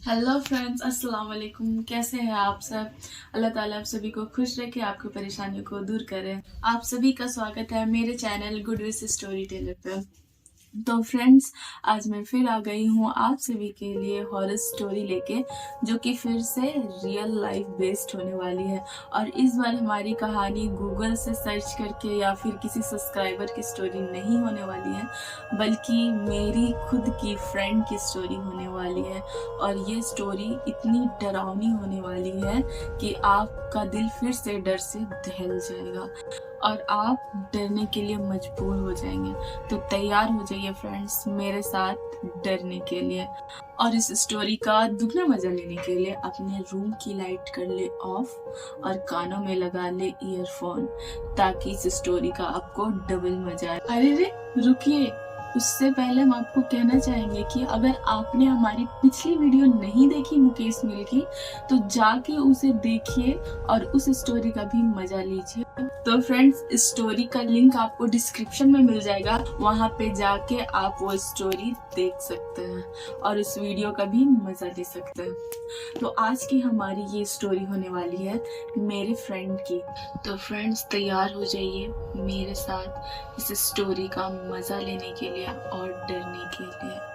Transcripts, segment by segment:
Hello friends, अस्सलाम वालेकुम। कैसे हैं आप सब? अल्लाह ताला आप सभी को खुश रखे, आपकी परेशानियों को दूर करे। आप सभी का स्वागत है मेरे channel good wish story teller पे। तो फ्रेंड्स, आज मैं फिर आ गई हूँ आप सभी के लिए हॉरर स्टोरी लेके, जो कि फिर से रियल लाइफ बेस्ड होने वाली है। और इस बार हमारी कहानी गूगल से सर्च करके या फिर किसी सब्सक्राइबर की स्टोरी नहीं होने वाली है, बल्कि मेरी खुद की फ्रेंड की स्टोरी होने वाली है। और ये स्टोरी इतनी डरावनी होने वाली है कि आपका दिल फिर से डर से दहल जाएगा और आप डरने के लिए मजबूर हो जाएंगे। तो तैयार हो जाइए फ्रेंड्स मेरे साथ डरने के लिए। और इस स्टोरी का दुगना मजा लेने के लिए अपने रूम की लाइट कर ले ऑफ और कानों में लगा ले ईयरफोन, ताकि इस स्टोरी का आपको डबल मजा आए। अरे रे, रुकिए, उससे पहले हम आपको कहना चाहेंगे कि अगर आपने हमारी पिछली वीडियो नहीं देखी मुकेश मिल की, तो जाके उसे देखिए और उस स्टोरी का भी मजा लीजिए। तो फ्रेंड्स, इस स्टोरी का लिंक आपको डिस्क्रिप्शन में मिल जाएगा, वहां पे जाके आप वो स्टोरी देख सकते हैं और इस वीडियो का भी मजा ले सकते हैं। तो आज की हमारी ये स्टोरी होने वाली है मेरे फ्रेंड की। तो फ्रेंड्स, तैयार हो जाइए मेरे साथ इस स्टोरी का मजा लेने के लिए और डरने के लिए।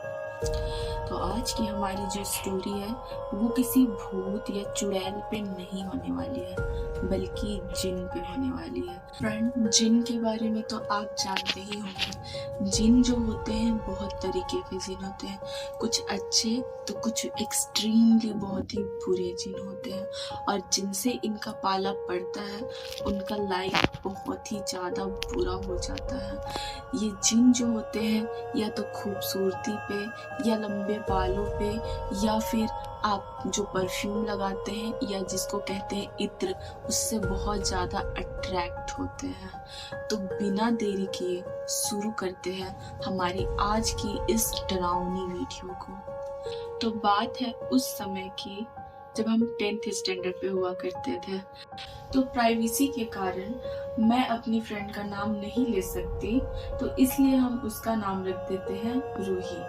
तो आज की हमारी जो स्टोरी है वो किसी भूत या चुड़ैल पे नहीं होने वाली है, बल्कि जिन पे होने वाली है। फ्रेंड, जिन के बारे में तो आप जानते ही होंगे। जिन जो होते हैं बहुत तरीके के जिन होते हैं, कुछ अच्छे तो कुछ एक्सट्रीमली बहुत ही बुरे जिन होते हैं। और जिनसे इनका पाला पड़ता है उनका लाइफ बहुत ही ज़्यादा बुरा हो जाता है। ये जिन जो होते हैं या तो खूबसूरती पे या लंबे बालों पे या फिर आप जो परफ्यूम लगाते हैं या जिसको कहते हैं इत्र, उससे बहुत ज़्यादा अट्रैक्ट होते हैं। तो बिना देरी किए शुरू करते हैं हमारी आज की इस डरावनी वीडियो को। तो बात है उस समय की जब हम 10th स्टैंडर्ड पे हुआ करते थे। तो प्राइवेसी के कारण मैं अपनी फ्रेंड का नाम नहीं ले सकती, तो इसलिए हम उसका नाम रख देते हैं रूही।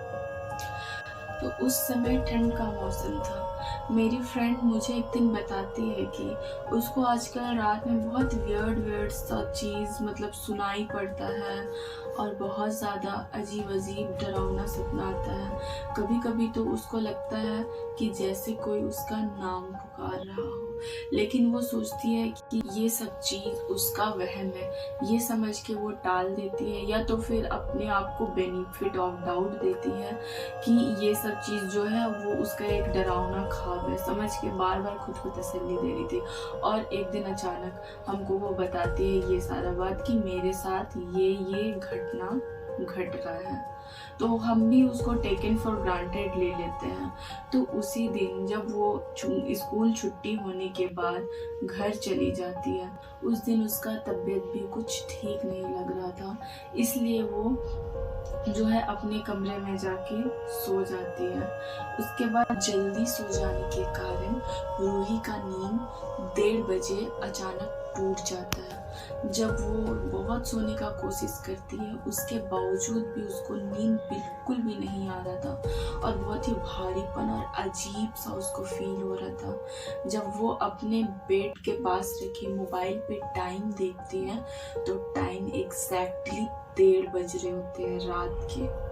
तो उस समय ठंड का मौसम था। मेरी फ्रेंड मुझे एक दिन बताती है कि उसको आजकल रात में बहुत वियर्ड सा चीज़ मतलब सुनाई पड़ता है और बहुत ज़्यादा अजीब डरावना सपना आता है। कभी कभी तो उसको लगता है कि जैसे कोई उसका नाम पुकार रहा हो, लेकिन वो सोचती है कि ये सब चीज़ उसका वहम है। ये समझ के वो टाल देती है या तो फिर अपने आप को बेनिफिट ऑफ डाउट देती है कि ये सब चीज़ जो है वो उसका एक डरावना ख्वाब है, समझ के बार बार खुद को तसल्ली दे रही थी। और एक दिन अचानक हमको वो बताती है ये सारा बात कि मेरे साथ ये घटना घट रहा है। तो हम भी उसको टेकन फॉर ग्रांटेड ले लेते हैं। तो उसी दिन जब वो स्कूल छुट्टी होने के बाद घर चली जाती है, उस दिन उसका तबीयत भी कुछ ठीक नहीं लग रहा था, इसलिए वो जो है अपने कमरे में जाके सो जाती है। उसके बाद जल्दी सो जाने के कारण रूही का नींद 1:30 बजे अचानक टूट जाता है। जब वो बहुत सोने का कोशिश करती है, उसके बावजूद भी उसको नींद बिल्कुल भी नहीं आ रहा था और बहुत ही भारीपन और अजीब सा उसको फील हो रहा था। जब वो अपने बेड के पास रखे मोबाइल पे टाइम देखती है, तो टाइम एग्जैक्टली 1:30 बज रहे होते हैं रात के।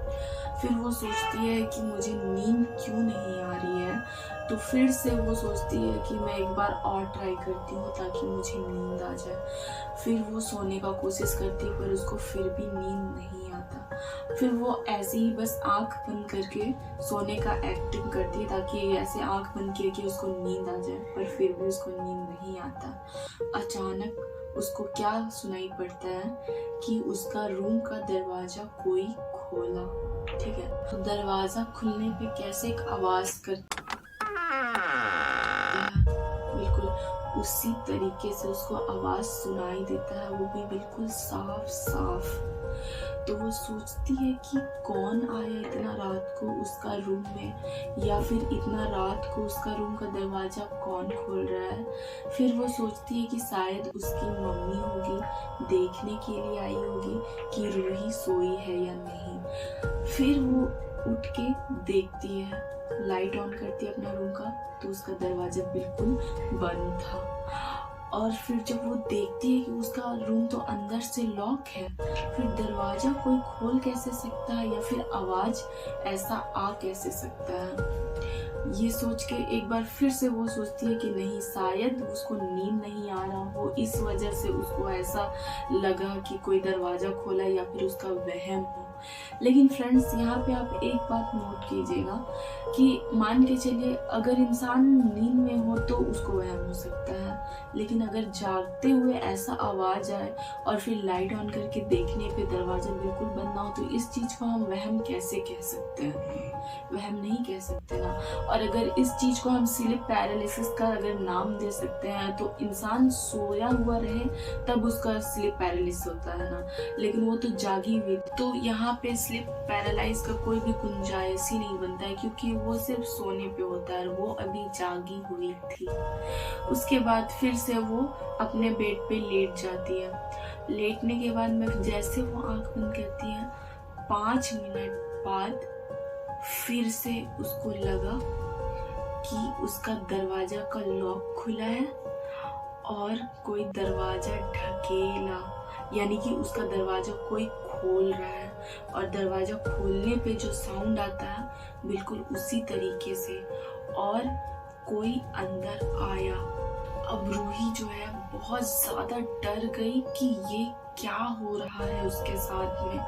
फिर वो सोचती है कि मुझे नींद क्यों नहीं आ रही है। तो फिर से वो सोचती है कि मैं एक बार और ट्राई करती हूँ ताकि मुझे नींद आ जाए। फिर वो सोने का कोशिश करती है पर उसको फिर भी नींद नहीं आता। फिर वो ऐसे ही बस आंख बंद करके सोने का एक्टिंग करती है ताकि ऐसे आंख बंद किए कि उसको नींद आ जाए, पर फिर भी उसको नींद नहीं आता। अचानक उसको क्या सुनाई पड़ता है कि उसका रूम का दरवाजा कोई खोला। ठीक है, तो दरवाजा खुलने पे कैसे एक आवाज करती है, बिल्कुल उसी तरीके से उसको आवाज सुनाई देता है, वो भी बिल्कुल साफ साफ। तो वो सोचती है कि कौन आया इतना रात को उसका रूम में, या फिर इतना रात को उसका रूम का दरवाज़ा कौन खोल रहा है। फिर वो सोचती है कि शायद उसकी मम्मी होगी, देखने के लिए आई होगी कि रूही सोई है या नहीं। फिर वो उठ के देखती है, लाइट ऑन करती है अपना रूम का, तो उसका दरवाज़ा बिल्कुल बंद था। और फिर जब वो देखती है कि उसका रूम तो अंदर से लॉक है, फिर दरवाज़ा कोई खोल कैसे सकता है, या फिर आवाज़ ऐसा आ कैसे सकता है। ये सोच के एक बार फिर से वो सोचती है कि नहीं, शायद उसको नींद नहीं आ रहा हो, इस वजह से उसको ऐसा लगा कि कोई दरवाज़ा खोला, या फिर उसका वहम हो। लेकिन फ्रेंड्स, यहाँ पे आप एक बात नोट कीजिएगा कि मान के चलिए अगर इंसान नींद में हो तो उसको वहम हो सकता है, लेकिन अगर जागते हुए ऐसा आवाज़ आए और फिर लाइट ऑन करके देखने पे दरवाज़ा बिल्कुल बंद ना हो, तो इस चीज़ को हम वहम कैसे कह सकते हैं? वहम नहीं कह सकते ना। और अगर इस चीज़ को हम स्लीप पैरालिसिस का अगर नाम दे सकते हैं, तो इंसान सोया हुआ रहे तब उसका स्लीप पैरालिसिस होता है ना, लेकिन वो तो जागी हुई। तो यहाँ पे स्लीप पैरालाइज का कोई भी गुंजाइश ही नहीं बनता है, क्योंकि वो सिर्फ सोने पे होता है, वो अभी जागी हुई थी। उसके बाद फिर से वो अपने बेड पे लेट जाती है। लेटने के बाद में जैसे वो आंख बंद करती है, 5 मिनट बाद फिर से उसको लगा कि उसका दरवाजा का लॉक खुला है और कोई दरवाजा ढकेला, यानी कि उसका दरवाजा कोई खोल रहा है, और दरवाजा खोलने पे जो साउंड आता है बिल्कुल उसी तरीके से, और कोई अंदर आया। अब रूही जो है बहुत ज्यादा डर गई कि ये क्या हो रहा है उसके साथ में,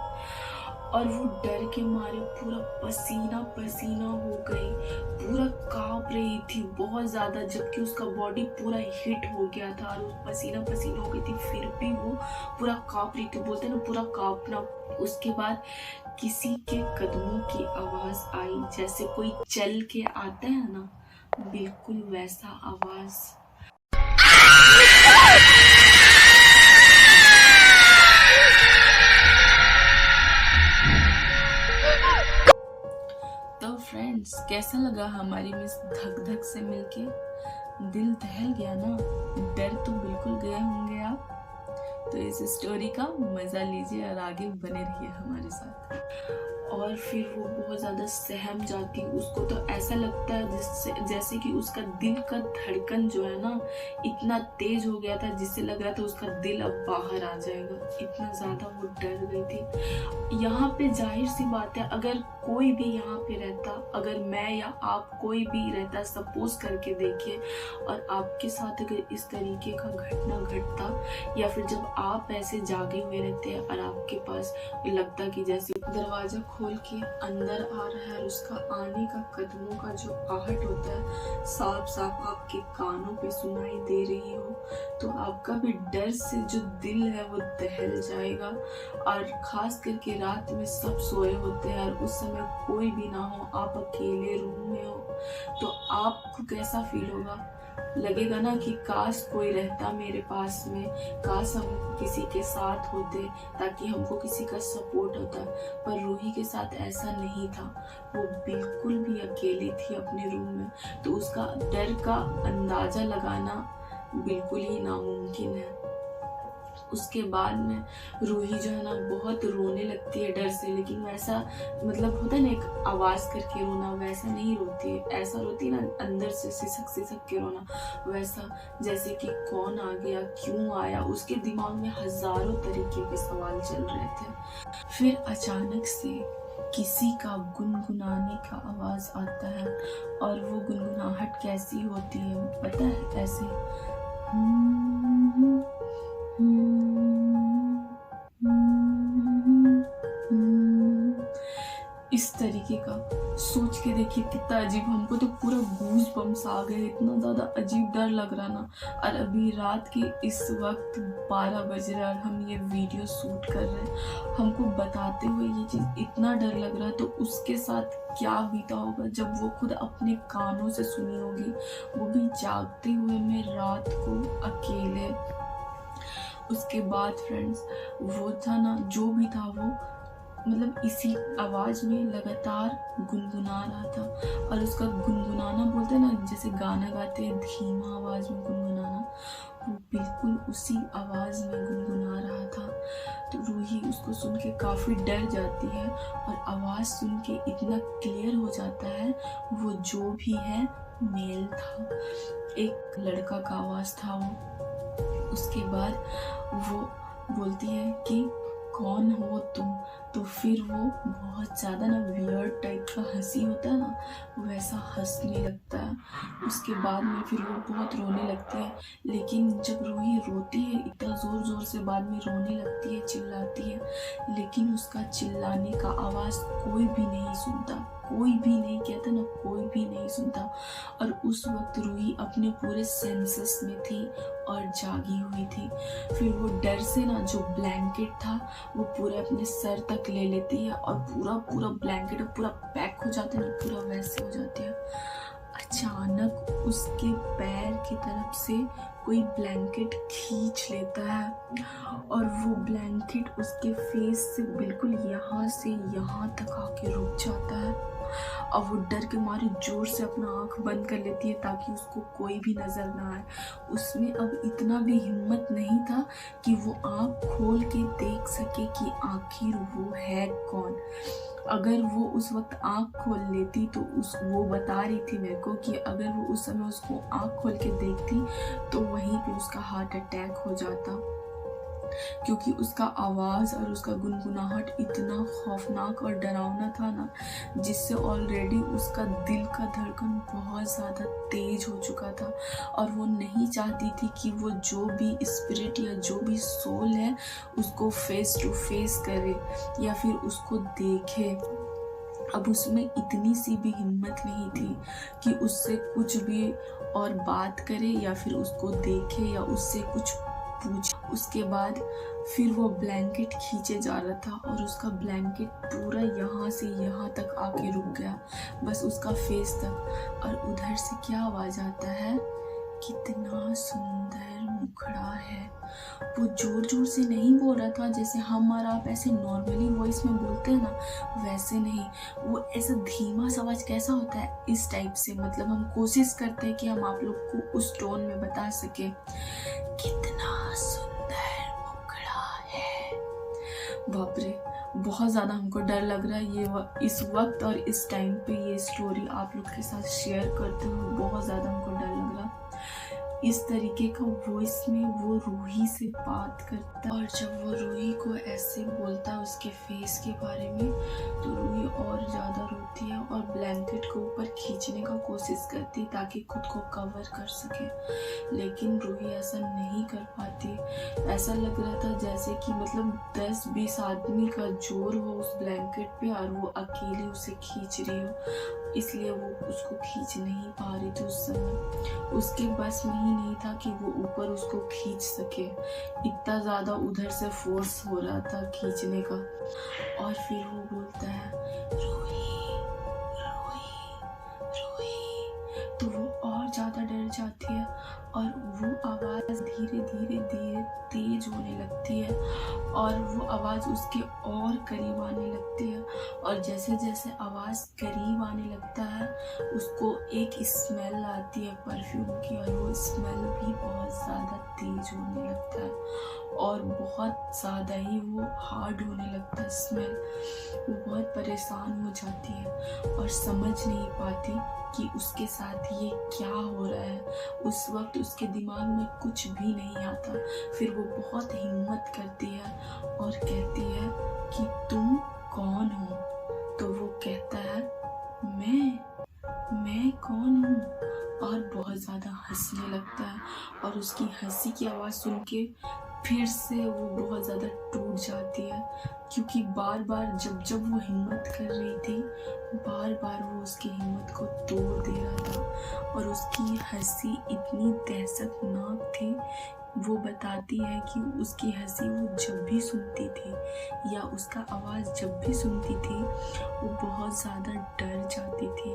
और वो डर के मारे पूरा पसीना पसीना हो गई, पूरा कांप रही थी बहुत ज़्यादा, जबकि उसका बॉडी पूरा हिट हो गया था और पसीना पसीना हो गई थी, फिर भी वो पूरा कांप रही थी। बोलते हैं ना, पूरा कांपना। उसके बाद किसी के कदमों की आवाज़ आई, जैसे कोई चल के आता है ना, बिल्कुल वैसा आवाज़। तो फ्रेंड्स, कैसा लगा हमारी मिस धक धक से मिलके? दिल दहल गया ना? डर तो बिल्कुल गए होंगे आप। तो इस स्टोरी का मजा लीजिए और आगे बने रहिए हमारे साथ। और फिर वो बहुत ज़्यादा सहम जाती, उसको तो ऐसा लगता है जैसे कि उसका दिल का धड़कन जो है ना इतना तेज हो गया था, जिससे लग रहा था उसका दिल अब बाहर आ जाएगा, इतना ज़्यादा वो डर गई थी। यहाँ पे जाहिर सी बात है, अगर कोई भी यहाँ पे रहता, अगर मैं या आप कोई भी रहता, सपोज करके देखिए, और आपके साथ अगर इस तरीके का घटना घटता, या फिर जब आप ऐसे जागे हुए रहते हैं और आपके पास लगता कि जैसे दरवाजा खोल के अंदर आ रहा है, उसका आने का कदमों का जो आहट होता है साफ साफ आपके कानों पे सुनाई दे रही हो, तो आपका भी डर से जो दिल है वो दहल जाएगा। और खास करके रात में सब सोए होते हैं और उस समय कोई भी ना हो, आप अकेले रूम में हो, तो आपको कैसा फील होगा? लगेगा ना कि काश कोई रहता मेरे पास में, काश हम किसी के साथ होते ताकि हमको किसी का सपोर्ट होता। पर रूही के साथ ऐसा नहीं था, वो बिल्कुल भी अकेली थी अपने रूम में, तो उसका डर का अंदाजा लगाना बिल्कुल ही नामुमकिन है। उसके बाद में रूही जो है ना बहुत रोने लगती है डर से, लेकिन वैसा मतलब होता है ना एक आवाज़ करके रोना, वैसा नहीं रोती है, ऐसा रोती है ना अंदर से सिसक सिसक के रोना, वैसा जैसे कि कौन आ गया, क्यों आया। उसके दिमाग में हजारों तरीके के सवाल चल रहे थे। फिर अचानक से किसी का गुनगुनाने का आवाज़ आता है, और वो गुनगुनाहट कैसी होती है पता है? ऐसे इस तरीके का। सोच के देखिए कितना अजीब, हमको तो पूरा गूज बम्स आ गए, इतना ज़्यादा अजीब डर लग रहा ना। और अभी रात के इस वक्त 12 बज रहा है और हम ये वीडियो शूट कर रहे हैं, हमको बताते हुए ये चीज़ इतना डर लग रहा है, तो उसके साथ क्या बीता होगा जब वो खुद अपने कानों से सुनी होगी, वो भी जागते हुए में रात को अकेले। उसके बाद फ्रेंड्स, वो था ना, जो भी था वो मतलब इसी आवाज़ में लगातार गुनगुना रहा था। और उसका गुनगुनाना बोलते हैं ना, जैसे गाना गाते हैं धीमा आवाज़ में गुनगुनाना, वो बिल्कुल उसी आवाज़ में गुनगुना रहा था। तो रूही उसको सुन के काफ़ी डर जाती है और आवाज़ सुन के इतना क्लियर हो जाता है वो जो भी है मेल था, एक लड़का का आवाज़ था वो। उसके बाद वो बोलती है कि कौन हो तुम? तो फिर वो बहुत ज़्यादा ना वियर्ड टाइप का हंसी होता है ना, वैसा हंसने लगता है। उसके बाद में फिर वो बहुत रोने लगती है। लेकिन जब रूही रोती है इतना ज़ोर ज़ोर से, बाद में रोने लगती है, चिल्लाती है, लेकिन उसका चिल्लाने का आवाज़ कोई भी नहीं सुनता, कोई भी नहीं, कहता ना, कोई भी नहीं सुनता। और उस वक्त रूही अपने पूरे सेंसेस में थी और जागी हुई थी। फिर वो डर से ना जो ब्लैंकेट था वो पूरे अपने सर तक ले लेती है और पूरा पूरा ब्लैंकेट पूरा पैक हो जाता है ना, पूरा वैसे हो जाती है। अचानक उसके पैर की तरफ से कोई ब्लैंकेट खींच लेता है और वो ब्लैंकेट उसके फेस से बिल्कुल यहाँ से यहाँ तक आके रुक जाता है। अब वो डर के मारे जोर से अपना आंख बंद कर लेती है ताकि उसको कोई भी नजर ना आए। उसमें अब इतना भी हिम्मत नहीं था कि वो आंख खोल के देख सके कि आखिर वो है कौन। अगर वो उस वक्त आंख खोल लेती तो वो बता रही थी मेरे को कि अगर वो उस समय उसको आंख खोल के देखती तो वहीं पे उसका हार्ट अटैक हो जाता, क्योंकि उसका आवाज़ और उसका गुनगुनाहट इतना खौफनाक और डरावना था ना, जिससे ऑलरेडी उसका दिल का धड़कन बहुत ज़्यादा तेज हो चुका था। और वो नहीं चाहती थी कि वो जो भी स्पिरिट या जो भी सोल है उसको फेस टू फेस करे या फिर उसको देखे। अब उसमें इतनी सी भी हिम्मत नहीं थी कि उससे कुछ भी और बात करे या फिर उसको देखे या उससे कुछ पूछे। उसके बाद फिर वो ब्लैंकेट खींचे जा रहा था और उसका ब्लैंकेट पूरा यहाँ से यहाँ तक आके रुक गया, बस उसका फेस तक। और उधर से क्या आवाज़ आता है, कितना सुंदर मुखड़ा है। वो जोर जोर से नहीं बोल रहा था जैसे हम और आप ऐसे नॉर्मली वॉइस में बोलते हैं ना, वैसे नहीं। वो ऐसा धीमा सा आवाज कैसा होता है, इस टाइप से। मतलब हम कोशिश करते हैं कि हम आप लोग को उस टोन में बता सके, कितना सुंदर मुखड़ा है। बाप रे, बहुत ज़्यादा हमको डर लग रहा है ये इस वक्त और इस टाइम पे ये स्टोरी आप लोग के साथ शेयर करते हुए बहुत ज़्यादा हमको डर लग रहा। इस तरीके का वॉइस में वो रूही से बात करता है और जब वो रूही को ऐसे बोलता है उसके फेस के बारे में, तो रूही और ज़्यादा रोती है और ब्लैंकेट को ऊपर खींचने का कोशिश करती ताकि खुद को कवर कर सके, लेकिन रूही ऐसा नहीं कर पाती। ऐसा लग रहा था जैसे कि मतलब 10-20 आदमी का जोर हो उस ब्लैंकेट पे और वो अकेली उसे खींच रही हो, इसलिए वो उसको खींच नहीं पा रही थी उस समय। उसके बस में ही नहीं था कि वो ऊपर उसको खींच सके, इतना ज़्यादा उधर से फोर्स हो रहा था खींचने का। और फिर वो बोलता है, रूही रूही रूही, तो वो और ज़्यादा डर जाती है और वो आवाज़ धीरे धीरे धीरे तेज होने लगती है और वो आवाज़ उसके और करीब आने लगती है। और जैसे जैसे आवाज़ करीब आने लगता है उसको एक स्मेल आती है परफ्यूम की, और वो स्मेल भी बहुत ज़्यादा तेज होने लगता है और बहुत ज़्यादा ही वो हार्ड होने लगता है स्मेल। वो बहुत परेशान हो जाती है और समझ नहीं पाती कि उसके साथ ये क्या हो रहा है। उस वक्त उसके दिमाग में कुछ भी नहीं आता। फिर वो बहुत हिम्मत करती है और कहती है कि तुम कौन हो? तो वो कहता है, मैं कौन हूँ? और बहुत ज़्यादा हंसने लगता है और उसकी हंसी की आवाज़ सुन के फिर से वो बहुत ज़्यादा टूट जाती है, क्योंकि बार बार जब वो हिम्मत कर रही थी, बार बार वो उसकी हिम्मत को तोड़ दे रहा था। और उसकी हंसी इतनी दहशतनाक थी, वो बताती है कि उसकी हंसी वो जब भी सुनती थी या उसका आवाज़ जब भी सुनती थी वो बहुत ज़्यादा डर जाती थी।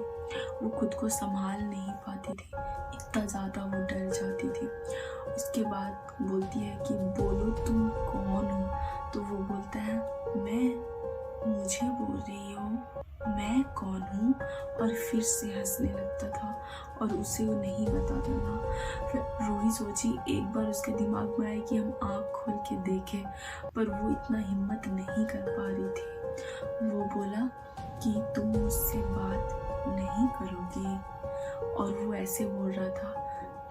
वो खुद को संभाल नहीं पाती थी, इतना ज़्यादा वो डर जाती थी। उसके बाद बोलती है कि बोलो तुम कौन हो? तो वो बोलता है, मुझे बोल रही हो, मैं कौन हूँ? और फिर से हंसने लगता था और उसे वो नहीं बताता था। फिर रूही सोची, एक बार उसके दिमाग में आया कि हम आँख खोल के देखें, पर वो इतना हिम्मत नहीं कर पा रही थी। वो बोला कि तुम मुझसे बात नहीं करोगी, और वो ऐसे बोल रहा था,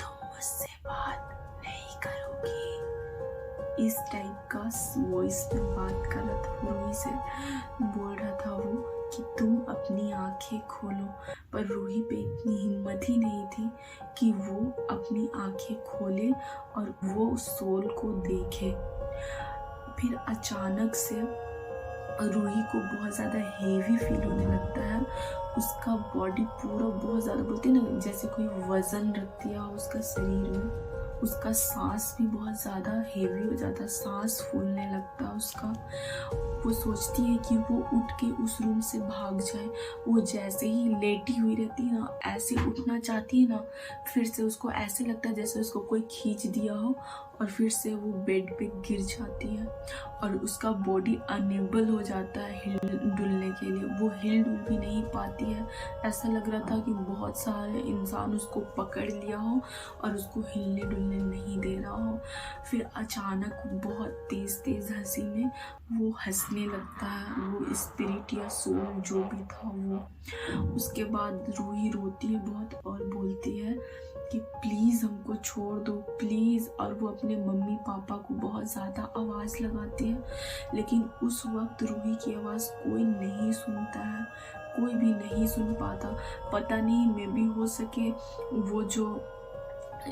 तुम मुझसे बात नहीं करोगी, इस टाइप का वॉइस में बात कर रहा था। रूही से बोल रहा था वो कि तुम अपनी आंखें खोलो, पर रूही पे इतनी हिम्मत ही नहीं थी कि वो अपनी आंखें खोले और वो उस सोल को देखे। फिर अचानक से रूही को बहुत ज़्यादा हेवी फील होने लगता है। उसका बॉडी पूरा बहुत ज़्यादा, बोलते हैं ना जैसे कोई वज़न रख दिया हो उसका शरीर में। उसका सांस भी बहुत ज़्यादा हेवी हो जाता है, सांस फूलने लगता है उसका। वो सोचती है कि वो उठ के उस रूम से भाग जाए। वो जैसे ही लेटी हुई रहती है ना, ऐसे उठना चाहती है ना, फिर से उसको ऐसे लगता है जैसे उसको कोई खींच दिया हो, और फिर से वो बेड पे गिर जाती है और उसका बॉडी अनेबल हो जाता है हिल डुलने के लिए। वो हिल डुल भी नहीं पाती है। ऐसा लग रहा था कि बहुत सारे इंसान उसको पकड़ लिया हो और उसको हिलने डुलने नहीं दे रहा हो। फिर अचानक बहुत तेज़ तेज़ हंसी में वो हंसने लगता है, वो स्पिरिट या सोल जो भी था वो। उसके बाद रूही रोती है बहुत और बोलती है कि प्लीज़ हमको छोड़ दो, प्लीज़। और वो अपने मम्मी पापा को बहुत ज़्यादा आवाज़ लगाती है, लेकिन उस वक्त रूही की आवाज़ कोई नहीं सुनता है, कोई भी नहीं सुन पाता। पता नहीं, मे भी हो सके वो जो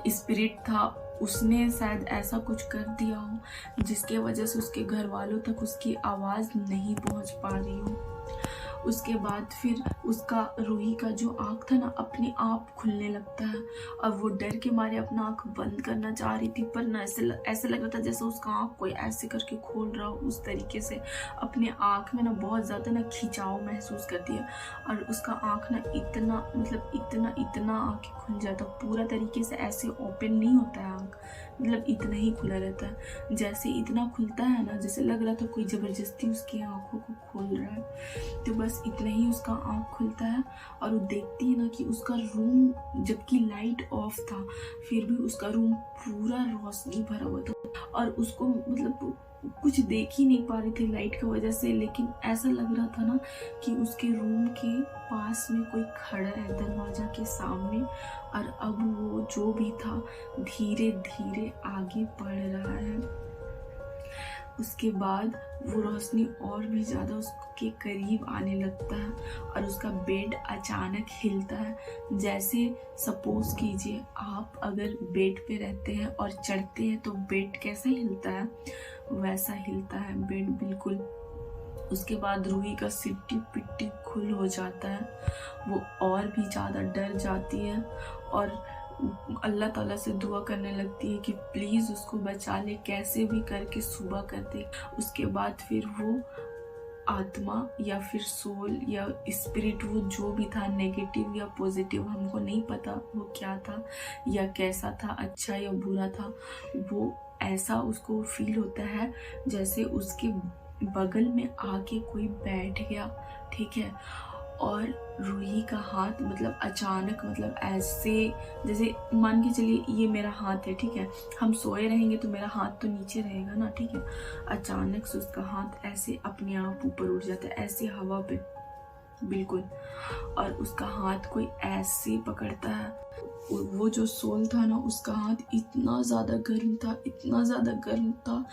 स्पिरिट था उसने शायद ऐसा कुछ कर दिया हो जिसके वजह से उसके घर वालों तक उसकी आवाज़ नहीं पहुंच पा रही हो। उसके बाद फिर उसका रूही का जो आँख था ना, अपने आप खुलने लगता है। अब वो डर के मारे अपना आँख बंद करना चाह रही थी, पर ना ऐसे लग रहा था जैसे उसका आँख कोई ऐसे करके खोल रहा हो। उस तरीके से अपने आँख में ना बहुत ज़्यादा ना खिंचाव महसूस करती है, और उसका आँख ना इतना मतलब इतना आँखें खुल जाता, पूरा तरीके से ऐसे ओपन नहीं होता है आँख, मतलब इतना ही खुला रहता है। जैसे इतना खुलता है ना, जैसे लग रहा था कोई ज़बरदस्ती उसकी आँखों को खोल रहा है। तो बस इतना ही उसका आँख खुलता है और वो देखती है ना कि उसका रूम, जबकि लाइट ऑफ था, फिर भी उसका रूम पूरा रोशनी भरा हुआ था, और उसको मतलब कुछ देख ही नहीं पा रही थी लाइट की वजह से। लेकिन ऐसा लग रहा था ना कि उसके रूम के पास में कोई खड़ा है दरवाजा के सामने, और अब वो जो भी था धीरे धीरे आगे बढ़ रहा है। उसके बाद वो रोशनी और भी ज़्यादा उसके करीब आने लगता है, और उसका बेड अचानक हिलता है। जैसे सपोज कीजिए आप अगर बेड पे रहते हैं और चढ़ते हैं तो बेड कैसा हिलता है, वैसा हिलता है बेड बिल्कुल। उसके बाद रूही का सिट्टी पिट्टी खुल हो जाता है। वो और भी ज़्यादा डर जाती है और अल्लाह ताला से दुआ करने लगती है कि प्लीज़ उसको बचा ले, कैसे भी करके सुबह कर दे। उसके बाद फिर वो आत्मा या फिर सोल या स्पिरिट, वो जो भी था, नेगेटिव या पॉजिटिव हमको नहीं पता वो क्या था या कैसा था, अच्छा या बुरा था, वो ऐसा उसको फील होता है जैसे उसके बगल में आके कोई बैठ गया, ठीक है। और रूही का हाथ मतलब अचानक, मतलब ऐसे जैसे मान के चलिए ये मेरा हाथ है, ठीक है, हम सोए रहेंगे तो मेरा हाथ तो नीचे रहेगा ना, ठीक है। अचानक से उसका हाथ ऐसे अपने आप ऊपर उठ जाता है, ऐसे हवा पे बिल्कुल, और उसका हाथ कोई ऐसे पकड़ता है। वो जो सोल था ना, उसका हाथ इतना ज़्यादा गर्म था, इतना ज़्यादा गर्म था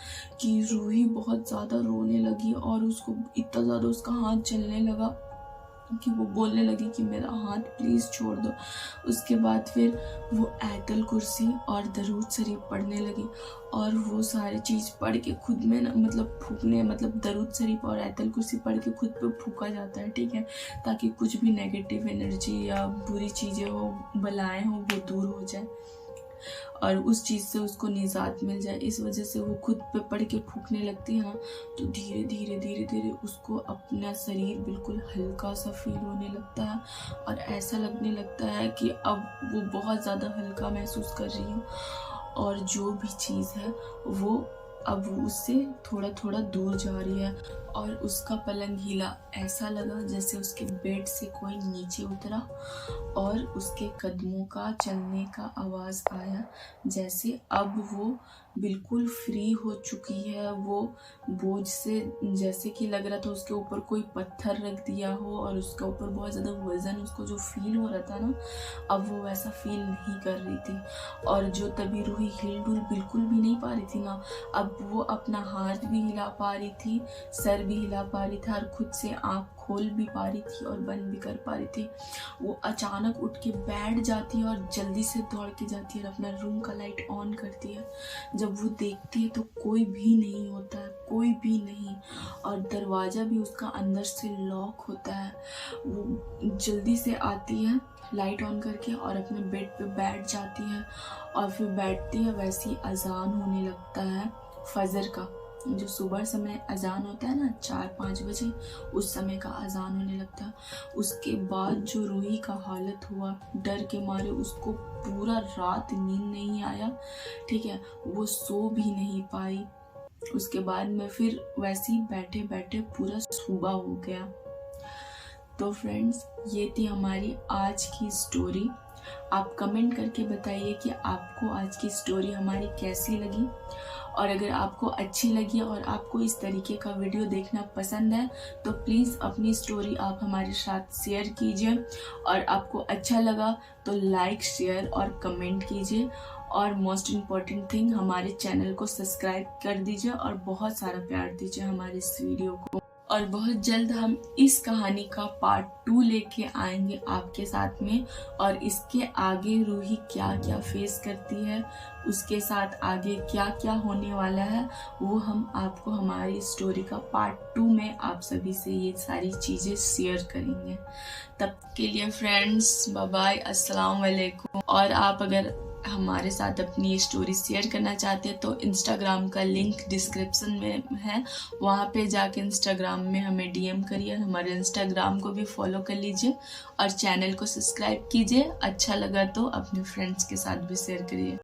कि रूही बहुत ज़्यादा रोने लगी, और उसको इतना ज़्यादा उसका हाथ जलने लगा कि वो बोलने लगी कि मेरा हाथ प्लीज़ छोड़ दो। उसके बाद फिर वो आयतल कुर्सी और दरूद शरीफ पढ़ने लगी, और वो सारी चीज़ पढ़ के खुद में ना मतलब फूकने, मतलब दरूद शरीफ और आयतल कुर्सी पढ़ के खुद पे फूका जाता है, ठीक है, ताकि कुछ भी नेगेटिव एनर्जी या बुरी चीज़ें हो, बलाएं हो, वो दूर हो जाए और उस चीज़ से उसको निजात मिल जाए। इस वजह से वो खुद पे पड़ के फूकने लगती है ना, तो धीरे धीरे धीरे धीरे उसको अपना शरीर बिल्कुल हल्का सा फील होने लगता है, और ऐसा लगने लगता है कि अब वो बहुत ज़्यादा हल्का महसूस कर रही है, और जो भी चीज़ है वो अब उससे थोड़ा थोड़ा दूर जा रही है, और उसका पलंग हिला, ऐसा लगा जैसे उसके बेड से कोई नीचे उतरा और उसके कदमों का चलने का आवाज़ आया, जैसे अब वो बिल्कुल फ्री हो चुकी है। वो बोझ से जैसे कि लग रहा था उसके ऊपर कोई पत्थर रख दिया हो और उसके ऊपर बहुत ज़्यादा वज़न, उसको जो फील हो रहा था ना, अब वो वैसा फील नहीं कर रही थी। और जो तभी रूही हिल डुल बिल्कुल भी नहीं पा रही थी ना, अब वो अपना हाथ भी हिला पा रही थी, सर भी हिला पा रही थी और खुद से आँख खोल भी पा रही थी और बंद भी कर पा रही थी। वो अचानक उठ के बैठ जाती है और जल्दी से दौड़ के जाती है और अपना रूम का लाइट ऑन करती है। जब वो देखती है तो कोई भी नहीं होता है, कोई भी नहीं, और दरवाज़ा भी उसका अंदर से लॉक होता है। वो जल्दी से आती है लाइट ऑन करके और अपने बेड पे बैठ जाती है और फिर बैठती है, वैसे ही अजान होने लगता है फजर का। जो सुबह समय अजान होता है ना 4-5 बजे, उस समय का अजान होने लगता है। उसके बाद जो रूही का हालत हुआ, डर के मारे उसको पूरा रात नींद नहीं आया, ठीक है, वो सो भी नहीं पाई। उसके बाद में फिर वैसे ही बैठे बैठे पूरा सुबह हो गया। तो फ्रेंड्स, ये थी हमारी आज की स्टोरी। आप कमेंट करके बताइए कि आपको आज की स्टोरी हमारी कैसी लगी, और अगर आपको अच्छी लगी और आपको इस तरीके का वीडियो देखना पसंद है तो प्लीज़ अपनी स्टोरी आप हमारे साथ शेयर कीजिए, और आपको अच्छा लगा तो लाइक, शेयर और कमेंट कीजिए, और मोस्ट इम्पॉर्टेंट थिंग, हमारे चैनल को सब्सक्राइब कर दीजिए और बहुत सारा प्यार दीजिए हमारे इस वीडियो को। और बहुत जल्द हम इस कहानी का पार्ट 2 लेके आएंगे आपके साथ में, और इसके आगे रूही क्या क्या फेस करती है, उसके साथ आगे क्या क्या होने वाला है, वो हम आपको हमारी स्टोरी का पार्ट 2 में आप सभी से ये सारी चीज़ें शेयर करेंगे। तब के लिए फ्रेंड्स, बाय बाय, अस्सलाम वालेकुम। और आप अगर हमारे साथ अपनी स्टोरी शेयर करना चाहते हैं तो इंस्टाग्राम का लिंक डिस्क्रिप्शन में है, वहाँ पे जाके इंस्टाग्राम में हमें डीएम करिए, हमारे इंस्टाग्राम को भी फॉलो कर लीजिए और चैनल को सब्सक्राइब कीजिए। अच्छा लगा तो अपने फ्रेंड्स के साथ भी शेयर करिए।